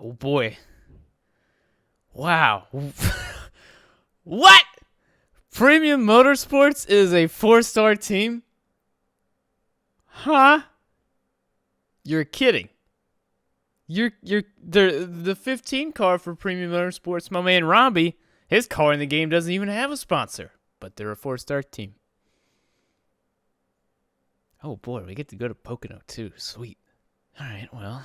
Oh boy. Wow. What? Premium Motorsports is a 4-star team? Huh? You're kidding. The 15 car for Premium Motorsports, my man Robbie, his car in the game doesn't even have a sponsor, but they're a 4-star team. Oh boy, we get to go to Pocono too. Sweet. All right, well,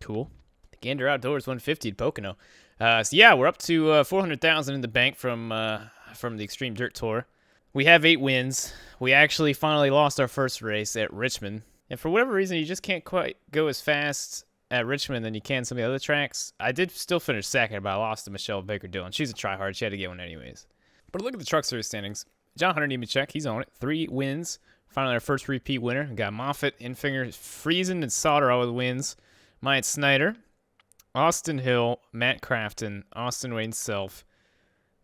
cool. The Gander Outdoors 150 at Pocono. So yeah, we're up to $400,000 in the bank from the Extreme Dirt Tour. We have 8 wins. We actually finally lost our first race at Richmond. And for whatever reason, you just can't quite go as fast at Richmond than you can some of the other tracks. I did still finish second, but I lost to Michelle Baker-Dillon. She's a tryhard. She had to get one anyways. But look at the Truck Series standings. John Hunter Nemechek, he's on it. 3 wins. Finally, our first repeat winner. We got Moffitt, Infinger, Friesen, and Sauter all with wins. Myatt Snyder, Austin Hill, Matt Crafton, Austin Wayne Self,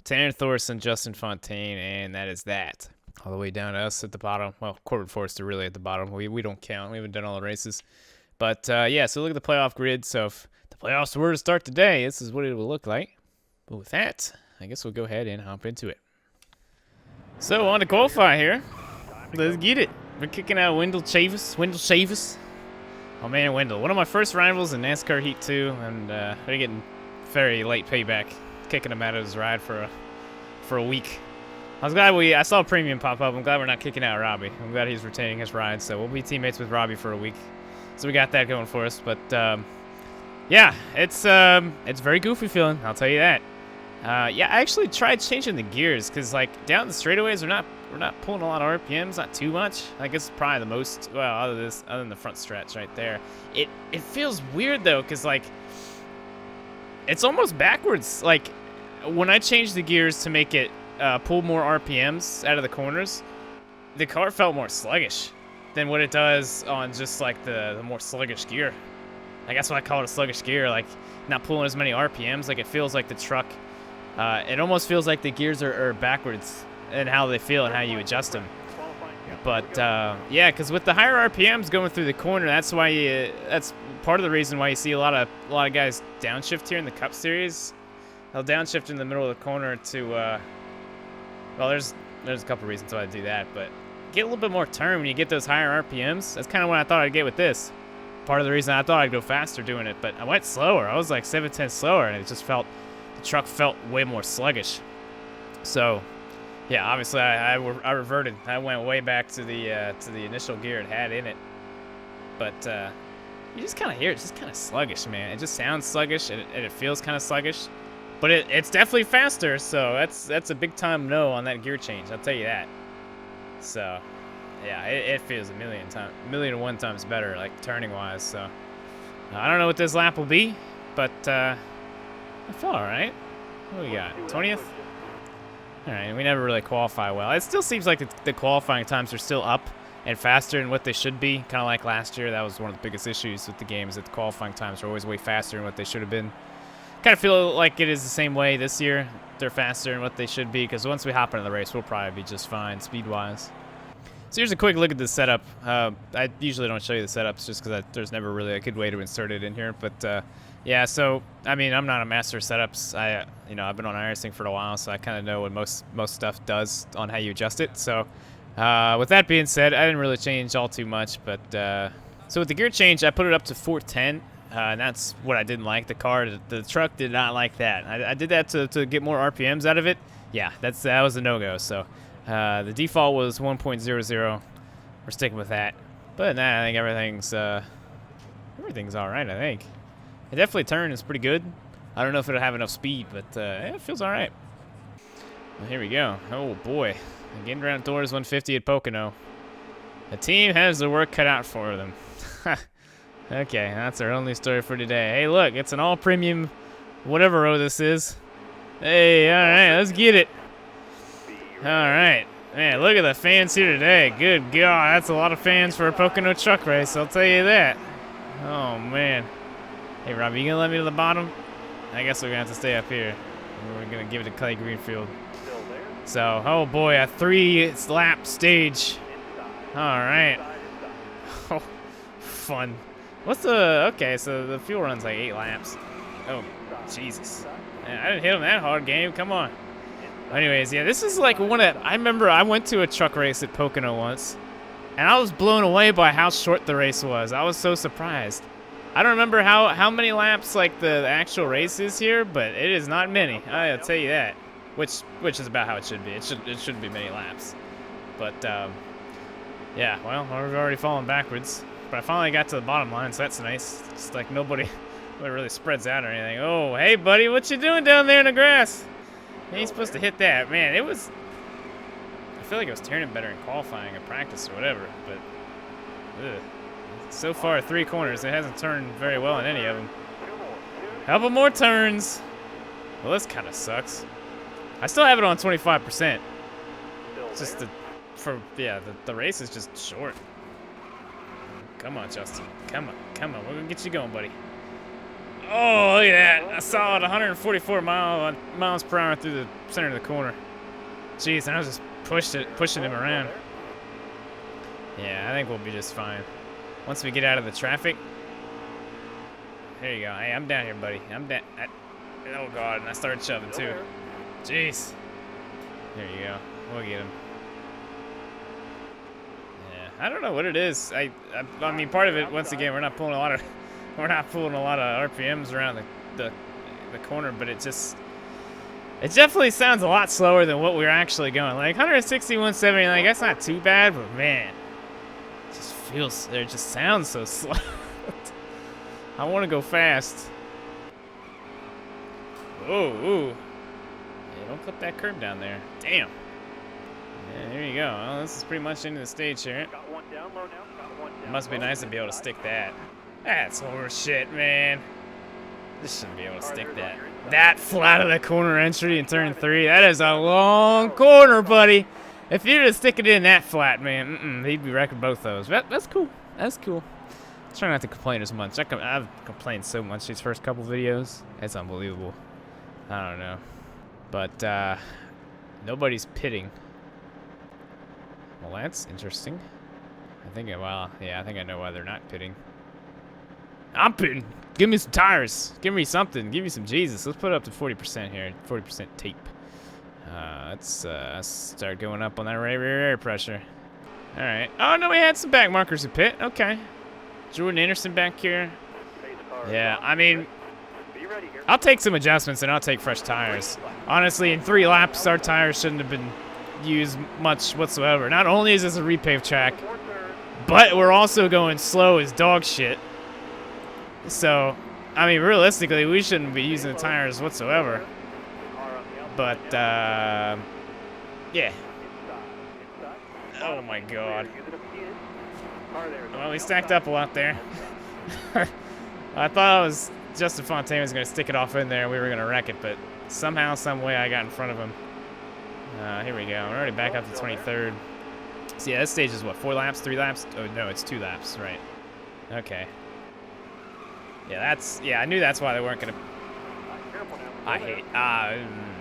Tanner Thorson, Justin Fontaine, and that is that. All the way down to us at the bottom. Well, Corbin Forrester really at the bottom. We don't count. We haven't done all the races. But, yeah, so look at the playoff grid. So if the playoffs were to start today, this is what it will look like. But with that, I guess we'll go ahead and hop into it. So, on to qualify here. Let's get it. We're kicking out Wendell Chavis. Oh, man, Wendell. One of my first rivals in NASCAR Heat 2, and they're getting very late payback, kicking him out of his ride for a week. I was glad I saw a premium pop up. I'm glad we're not kicking out Robbie. I'm glad he's retaining his ride, so we'll be teammates with Robbie for a week. So we got that going for us. But, yeah, it's very goofy feeling, I'll tell you that. Yeah, I actually tried changing the gears because, like, down the straightaways, we're not pulling a lot of RPMs, not too much. I guess probably the most, well, other than the front stretch right there. It feels weird though, because like it's almost backwards. Like when I changed the gears to make it pull more RPMs out of the corners, the car felt more sluggish than what it does on just like the more sluggish gear. Like that's why I call it a sluggish gear. Like not pulling as many RPMs. Like it feels like the truck. It almost feels like the gears are backwards in how they feel and how you adjust them. But yeah, because with the higher RPMs going through the corner, that's part of the reason why you see a lot of guys downshift here in the Cup Series. They'll downshift in the middle of the corner to well, there's a couple reasons why I do that, but get a little bit more turn when you get those higher RPMs. That's kind of what I thought I'd get with this. Part of the reason I thought I'd go faster doing it, but I went slower. I was like 7/10 slower, and it just felt the truck felt way more sluggish. So yeah, obviously I reverted. I went way back to the initial gear it had in it. But you just kind of hear it. It's just kind of sluggish, man. It just sounds sluggish, and it feels kind of sluggish. But it's definitely faster, so that's a big time no on that gear change. I'll tell you that. So yeah, it feels a million and one times better, like turning wise. So I don't know what this lap will be, but I feel all right. What do we got? 20th. All right, we never really qualify well. It still seems like the qualifying times are still up and faster than what they should be. Kind of like last year, that was one of the biggest issues with the game, is that the qualifying times are always way faster than what they should have been. Kind of feel like it is the same way this year. They're faster than what they should be, because once we hop into the race, we'll probably be just fine speed-wise. So here's a quick look at the setup. I usually don't show you the setups just because there's never really a good way to insert it in here, but yeah, so I mean, I'm not a master of setups. I've been on iRacing for a while, so I kind of know what most stuff does on how you adjust it. So, with that being said, I didn't really change all too much. But so with the gear change, I put it up to 410, and that's what I didn't like. The truck did not like that. I did that to get more RPMs out of it. Yeah, that was a no-go. So the default was 1.00. We're sticking with that. But nah, I think everything's all right. I think. It definitely turns pretty good. I don't know if it'll have enough speed, but it feels all right. Well, here we go. Oh, boy. Gander Outdoors 150 at Pocono. The team has the work cut out for them. Okay, that's our only story for today. Hey, look, it's an all-premium whatever row this is. Hey, all right, let's get it. All right. Man, look at the fans here today. Good God, that's a lot of fans for a Pocono truck race, I'll tell you that. Oh, man. Hey, Robbie, you gonna let me to the bottom? I guess we're gonna have to stay up here. We're gonna give it to Clay Greenfield. So, oh boy, a 3-lap stage. All right. Oh, fun. What's the... Okay, so the fuel run's like 8 laps. Oh, Jesus. Man, I didn't hit him that hard, game. Come on. Anyways, yeah, this is like one of... I remember I went to a truck race at Pocono once, and I was blown away by how short the race was. I was so surprised. I don't remember how many laps like the actual race is here, but it is not many. I'll tell you that. Which is about how it should be. It shouldn't be many laps. But yeah, well, we're already falling backwards. But I finally got to the bottom line, so that's nice. Just like nobody really spreads out or anything. Oh, hey buddy, what you doing down there in the grass? You ain't supposed to hit that. Man, it was... I feel like it was turning better in qualifying or practice or whatever, but... Ugh. So far, 3 corners. It hasn't turned very well in any of them. Couple more turns. Well, this kind of sucks. I still have it on 25%. It's just the race is just short. Come on, Justin. Come on. We're gonna get you going, buddy. Oh, look at that! A solid 144 miles per hour through the center of the corner. Jeez, and I was just pushing him around. Yeah, I think we'll be just fine. Once we get out of the traffic. There you go. Hey, I'm down here, buddy. I'm down. Oh, God, and I started shoving, too. Jeez. There you go. We'll get him. Yeah, I don't know what it is. I mean, part of it, once again, we're not pulling a lot of RPMs around the corner, but it definitely sounds a lot slower than what we're actually going. Like 160, 170, like that's not too bad, but man, it just sounds so slow. I want to go fast. Ooh. Yeah, don't clip that curb down there. Damn. Yeah, here you go. Well, this is pretty much into the stage here. It must be nice to be able to stick that. That's horse shit, man. This shouldn't be able to stick that. That flat of the corner entry in turn 3. That is a long corner, buddy. If you were to stick it in that flat, man, he'd be wrecking both those. That's cool. That's cool. I'm trying not to complain as much. I've complained so much these first couple videos. It's unbelievable. I don't know. But nobody's pitting. Well, that's interesting. I think I know why they're not pitting. I'm pitting. Give me some tires. Give me something. Give me some Jesus. Let's put it up to 40% here. 40% tape. Let's start going up on that rear air pressure. All right. Oh, no, we had some back markers to pit. Okay. Jordan Anderson back here. Yeah, I mean, I'll take some adjustments and I'll take fresh tires. Honestly, in 3 laps, our tires shouldn't have been used much whatsoever. Not only is this a repaved track, but we're also going slow as dog shit. So, I mean, realistically, we shouldn't be using the tires whatsoever. But, yeah. Oh, my God. Well, we stacked up a lot there. I thought Justin Fontaine was going to stick it off in there and we were going to wreck it, but somehow, some way, I got in front of him. Here we go. We're already back up to 23rd. So, yeah, this stage is what, 4 laps, 3 laps? Oh, no, it's 2 laps, right. Okay. Yeah, I knew that's why they weren't going to... I'm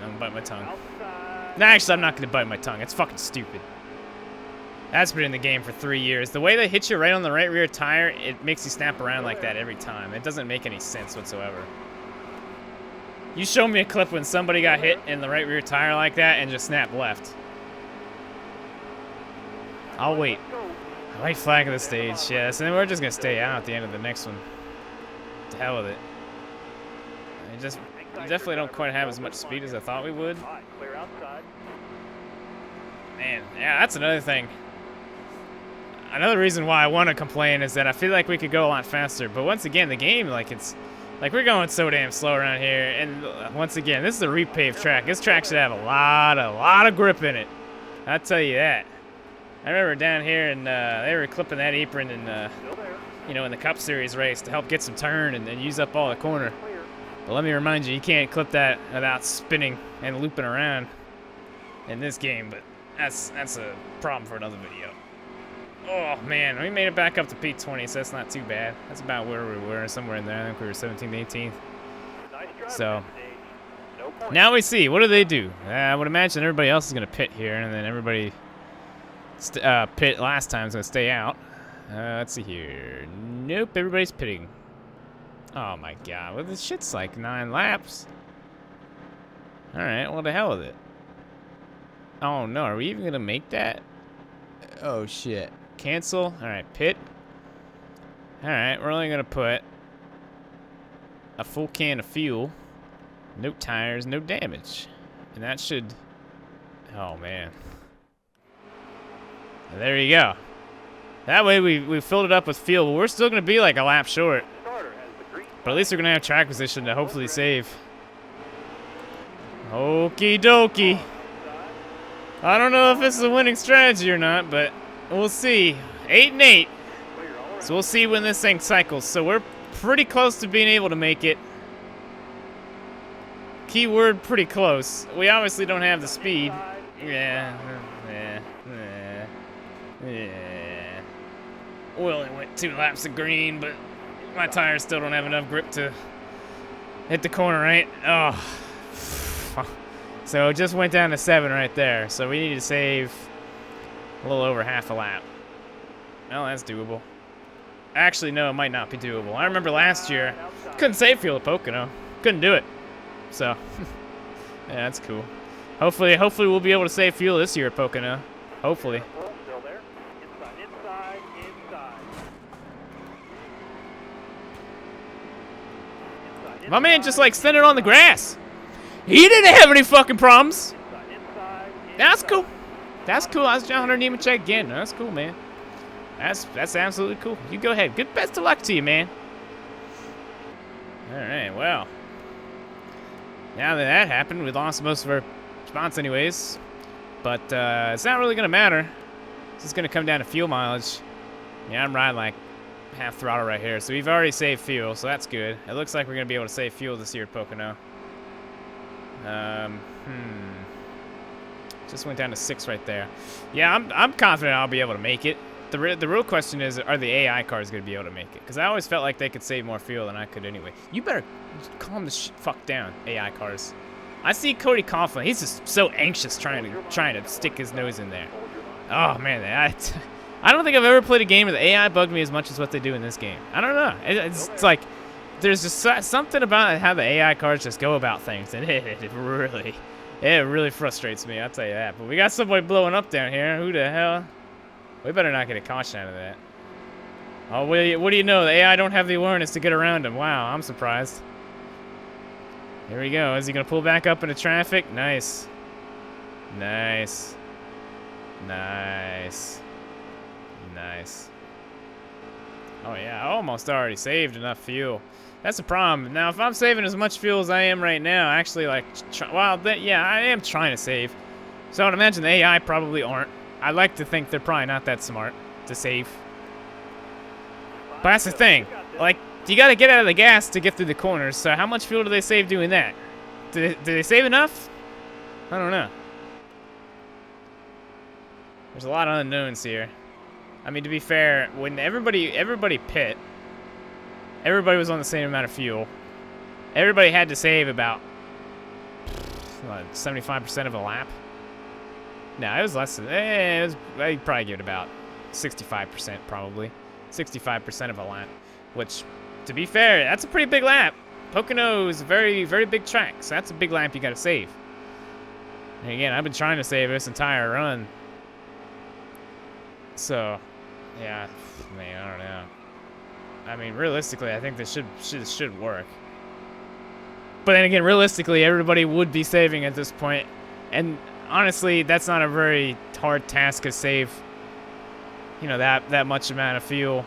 gonna bite my tongue. No, actually, I'm not going to bite my tongue. It's fucking stupid. That's been in the game for 3 years. The way they hit you right on the right rear tire, it makes you snap around like that every time. It doesn't make any sense whatsoever. You show me a clip when somebody got hit in the right rear tire like that and just snapped left. I'll wait. White flag of the stage, yes. And then we're just going to stay out at the end of the next one. To hell with it. We definitely don't quite have as much speed as I thought we would. Man, yeah, that's another thing. Another reason why I want to complain is that I feel like we could go a lot faster. But once again, the game, we're going so damn slow around here. And once again, this is a repaved track. This track should have a lot of grip in it. I'll tell you that. I remember down here, and they were clipping that apron in the Cup Series race to help get some turn and use up all the corner. But let me remind you, you can't clip that without spinning and looping around in this game. But that's a problem for another video. Oh, man, we made it back up to P20, so that's not too bad. That's about where we were, somewhere in there. I think we were 17th, 18th. So, now we see. What do they do? I would imagine everybody else is going to pit here, and then everybody pit last time is going to stay out. Let's see here. Nope, everybody's pitting. Oh my god, well, this shit's like 9 laps. Alright, well, the hell with it. Oh no, are we even gonna make that? Oh shit. Cancel. Alright, pit. Alright, we're only gonna put a full can of fuel. No tires, no damage. And that should... Oh man. There you go. That way we filled it up with fuel, but we're still gonna be like a lap short. But at least we're gonna have track position to hopefully save. Okie dokie. I don't know if this is a winning strategy or not, but we'll see. 8 and 8. So we'll see when this thing cycles. So we're pretty close to being able to make it. Keyword, pretty close. We obviously don't have the speed. Yeah. We only went 2 laps of green, but my tires still don't have enough grip to hit the corner, right? Oh. So it just went down to 7 right there. So we need to save a little over half a lap. Well, that's doable. Actually, no, it might not be doable. I remember last year, couldn't save fuel at Pocono. Couldn't do it. So, yeah, that's cool. Hopefully we'll be able to save fuel this year at Pocono. Hopefully. My man just like sent it on the grass. He didn't have any fucking problems. That's cool. That's cool. I was trying to even check again. That's cool, man. That's absolutely cool. You go ahead. Good best of luck to you, man. All right, well. Now that that happened, we lost most of our spots anyways. But it's not really going to matter. It's just going to come down to fuel mileage. Yeah, I'm riding like half throttle right here. So we've already saved fuel, so that's good. It looks like we're going to be able to save fuel this year at Pocono. Just went down to 6 right there. Yeah, I'm confident I'll be able to make it. The real question is, are the AI cars going to be able to make it? Because I always felt like they could save more fuel than I could anyway. You better calm the fuck down, AI cars. I see Cody Coughlin. He's just so anxious trying to stick his nose in there. Oh man, I don't think I've ever played a game where the AI bugged me as much as what they do in this game. I don't know. It's like there's just something about how the AI cars just go about things, and it really frustrates me. I'll tell you that. But we got somebody blowing up down here. Who the hell? We better not get a caution out of that. Oh, what do you know? The AI don't have the awareness to get around him. Wow, I'm surprised. Here we go. Is he going to pull back up into traffic? Nice. Nice. Nice. Nice. Oh, yeah. I almost already saved enough fuel. That's the problem. Now, if I'm saving as much fuel as I am right now, actually, like, yeah, I am trying to save. So I would imagine the AI probably aren't. I like to think they're probably not that smart to save. But that's the thing. Like, you got to get out of the gas to get through the corners. So how much fuel do they save doing that? Do they save enough? I don't know. There's a lot of unknowns here. I mean, to be fair, when everybody pit, everybody was on the same amount of fuel. Everybody had to save about 75% of a lap. No, it was less than, I'd probably give it about 65% probably. 65% of a lap, which, to be fair, that's a pretty big lap. Pocono is a very, very big track, so that's a big lap you gotta save. And again, I've been trying to save this entire run. So, yeah, man, I don't know. I mean, realistically, I think this should work. But then again, realistically, everybody would be saving at this point, and honestly, that's not a very hard task to save, you know, that much amount of fuel.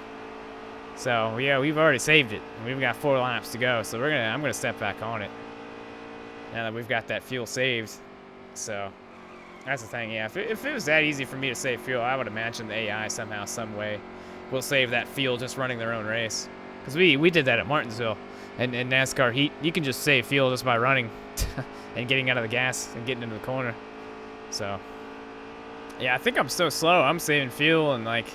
So yeah, we've already saved it. We've got 4 laps to go, so I'm gonna step back on it now that we've got that fuel saved. So that's the thing. Yeah, if it was that easy for me to save fuel, I would imagine the AI somehow, some way, will save that fuel just running their own race. Because we did that at Martinsville and NASCAR Heat. You can just save fuel just by running and getting out of the gas and getting into the corner. So, yeah, I think I'm so slow. I'm saving fuel and, like,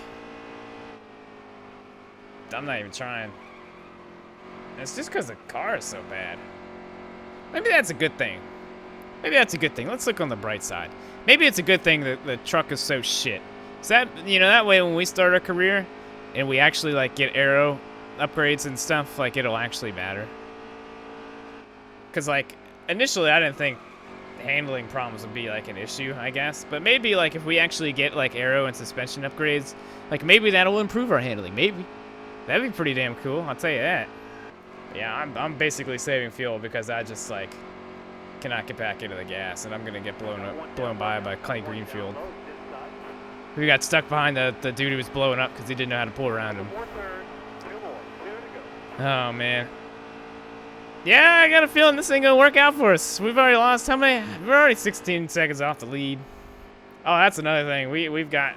I'm not even trying. It's just because the car is so bad. Maybe that's a good thing. Maybe that's a good thing. Let's look on the bright side. Maybe it's a good thing that the truck is so shit. So that, you know, that way when we start our career, and we actually like get aero upgrades and stuff, like it'll actually matter. Cause like initially I didn't think handling problems would be like an issue, I guess, but maybe like if we actually get like aero and suspension upgrades, like maybe that'll improve our handling. Maybe that'd be pretty damn cool. I'll tell you that. Yeah, I'm basically saving fuel because I just like cannot get back into the gas, and I'm gonna get blown by Clay Greenfield. We got stuck behind the dude who was blowing up because he didn't know how to pull around him. Oh man. Yeah, I got a feeling this ain't gonna work out for us. We've already lost how many? We're already 16 seconds off the lead. Oh, that's another thing. We've got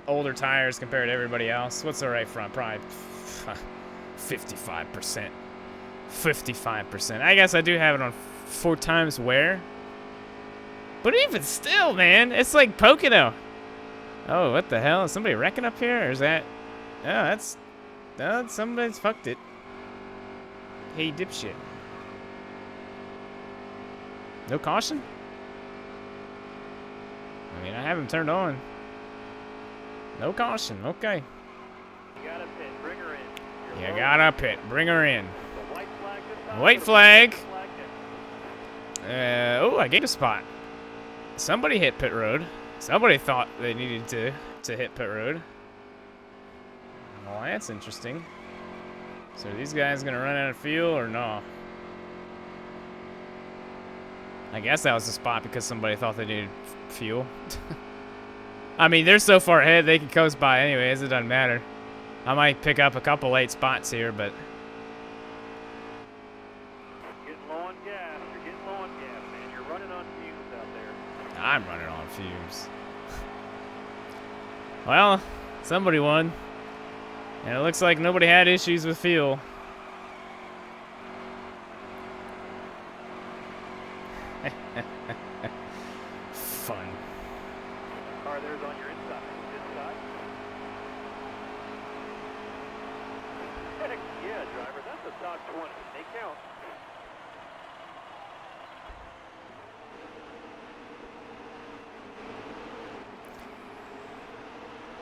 older tires compared to everybody else. What's our right front? Probably 55%. 55%. I guess I do have it on 4 times wear. But even still, man, it's like Pocono. Oh, what the hell? Is somebody wrecking up here? Or is that... Oh, that's... Oh, somebody's fucked it. Hey, dipshit. No caution? I mean, I have him turned on. No caution. Okay. You got a pit. Bring her in. You got a pit. Bring her in. White flag. Oh, I gained a spot. Somebody hit pit road. Somebody thought they needed to hit pit road. Well, that's interesting. So are these guys gonna run out of fuel or no? I guess that was the spot because somebody thought they needed fuel. I mean, they're so far ahead they can coast by anyways. It doesn't matter. I might pick up a couple late spots here, but... You're getting low on gas. You're getting low on gas, man. You're running on fumes out there. I'm running on fumes. Well, somebody won. And it looks like nobody had issues with fuel. Fun. Car there's on your inside. Inside. Heck yeah, driver. That's a top 20. They count.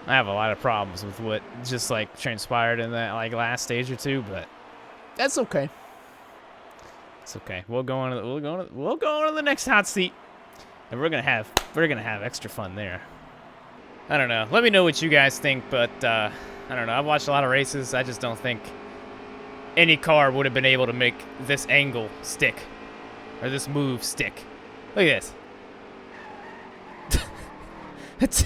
I have a lot of problems with what just like transpired in that like last stage or two, but that's okay. It's okay. We'll go on to the next hot seat, and we're gonna have extra fun there. I don't know. Let me know what you guys think, but I don't know. I've watched a lot of races. I just don't think any car would have been able to make this angle stick or this move stick. Look at this.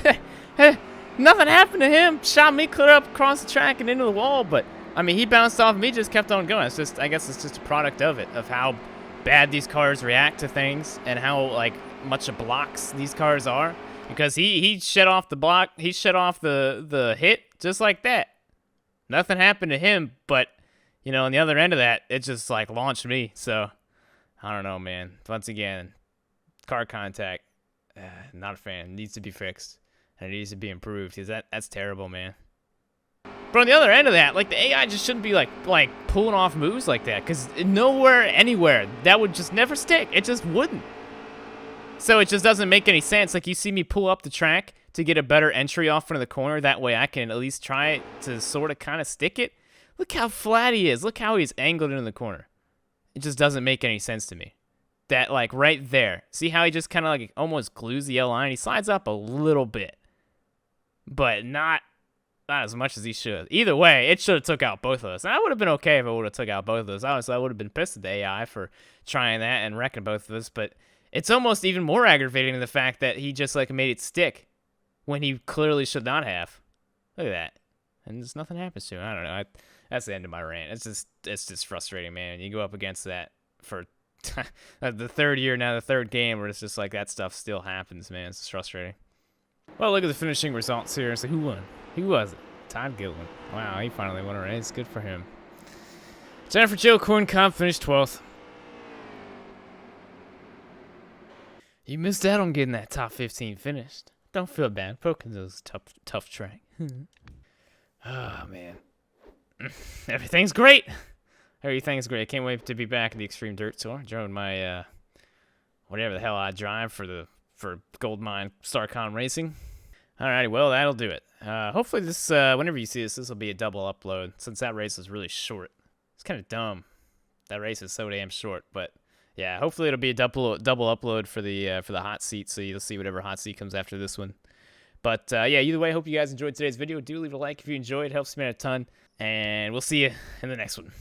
Nothing happened to him. Shot me clear up across the track and into the wall, but I mean, he bounced off me, just kept on going. It's just, I guess it's just a product of it, of how bad these cars react to things and how like much of blocks these cars are. Because he shut off the block, he shut off the hit just like that. Nothing happened to him, but you know, on the other end of that, it just like launched me. So I don't know, man. Once again, car contact, not a fan. Needs to be fixed. And it needs to be improved because that's terrible, man. But on the other end of that, like the AI just shouldn't be like pulling off moves like that, because nowhere, anywhere, that would just never stick. It just wouldn't. So it just doesn't make any sense. Like you see me pull up the track to get a better entry off front of the corner. That way I can at least try to sort of kind of stick it. Look how flat he is. Look how he's angled into the corner. It just doesn't make any sense to me. That like right there. See how he just kind of like almost glues the yellow line? He slides up a little bit. But not as much as he should. Either way, it should have took out both of us. And I would have been okay if it would have took out both of us. Honestly, I would have been pissed at the AI for trying that and wrecking both of us. But it's almost even more aggravating the fact that he just like made it stick when he clearly should not have. Look at that. And just nothing happens to him. I don't know. That's the end of my rant. It's just frustrating, man. You go up against that for the third year now, the third game, where it's just like that stuff still happens, man. It's just frustrating. Well, look at the finishing results here. So who won? Who was it? Todd Gilliland. Wow, he finally won a race. Good for him. Jennifer Jill Corn Cobb finished 12th. You missed out on getting that top 15 finished. Don't feel bad. Pocono's a tough track. Oh, man. Everything's great. Everything's great. I can't wait to be back at the Extreme Dirt Tour. Drove my, whatever the hell I drive for Goldmine StarCon Racing. Alrighty, well, that'll do it. Hopefully this, whenever you see this, this will be a double upload, since that race is really short. It's kind of dumb. That race is so damn short, but yeah, hopefully it'll be a double upload for the hot seat, so you'll see whatever hot seat comes after this one. But yeah, either way, I hope you guys enjoyed today's video. Do leave a like if you enjoyed, it helps me out a ton, and we'll see you in the next one.